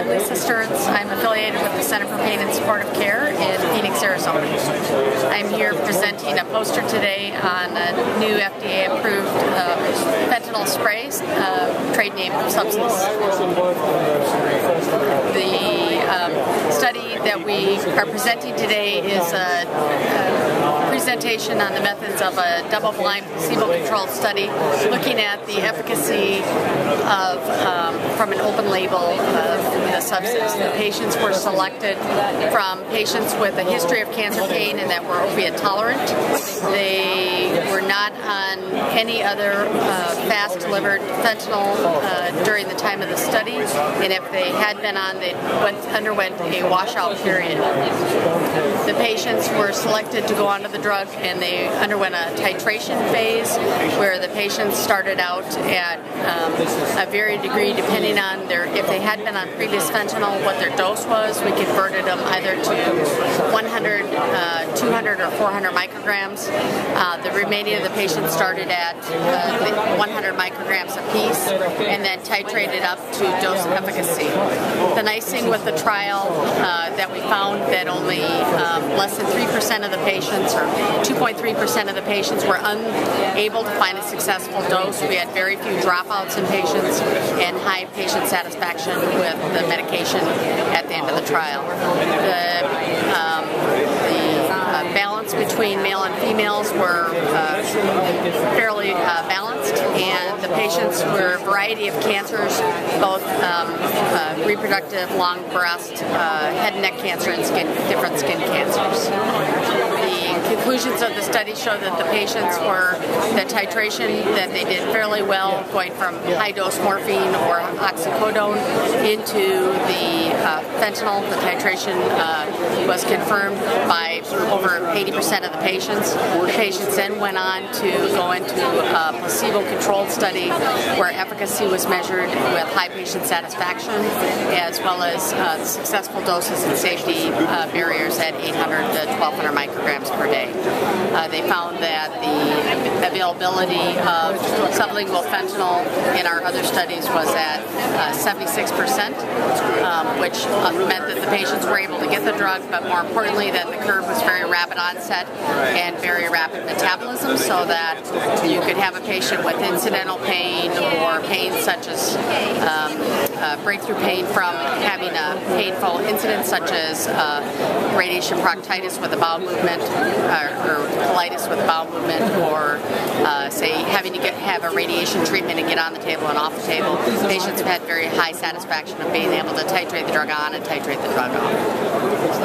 I'm Lisa Stearns. I'm affiliated with the Center for Pain and Supportive Care in Phoenix, Arizona. I'm here presenting a poster today on a new FDA-approved fentanyl sprays, trade name substance. The study that we are presenting today is a presentation on the methods of a double-blind, placebo-controlled study looking at the efficacy of from an open label of the substance. The patients were selected from patients with a history of cancer pain and that were opiate tolerant. They were not on any other fast-delivered fentanyl during the time of the study, and if they had been on, they underwent a washout period. The patients were selected to go onto the drug, and they underwent a titration phase where the patients started out at a varied degree depending on if they had been on previous fentanyl, what their dose was. We converted them either to 100, 200, or 400 micrograms. The remaining of the patients started at 100 micrograms apiece and then titrated up to dose efficacy. The nice thing with the trial that we found that only less than 3% of the patients, or 2.3% of the patients, were unable to find a successful dose. We had very few dropouts in patients and high patient satisfaction with the medication at the end of the trial. The balance between male and females were fairly balanced, and the patients were a variety of cancers, both reproductive, lung, breast, head and neck cancer, and different skin cancers. The conclusions of the study show that the patients were, the titration, that they did fairly well, going from high-dose morphine or oxycodone into the fentanyl. The titration was confirmed by over 80% of the patients. The patients then went on to go into a placebo-controlled study where efficacy was measured with high patient satisfaction, as well as successful doses and safety barriers at 800 to 1200 micrograms per day. They found that the availability of sublingual fentanyl in our other studies was at 76%, which meant that the patients were able to get the drug, but more importantly that the curve was very rapid onset and very rapid metabolism, so that you could have a patient with incidental pain or pain such as breakthrough pain from having a painful incident such as radiation proctitis with a bowel movement, or colitis with a bowel movement, or say having to have a radiation treatment and get on the table and off the table. Patients have had very high satisfaction of being able to titrate the drug on and titrate the drug off.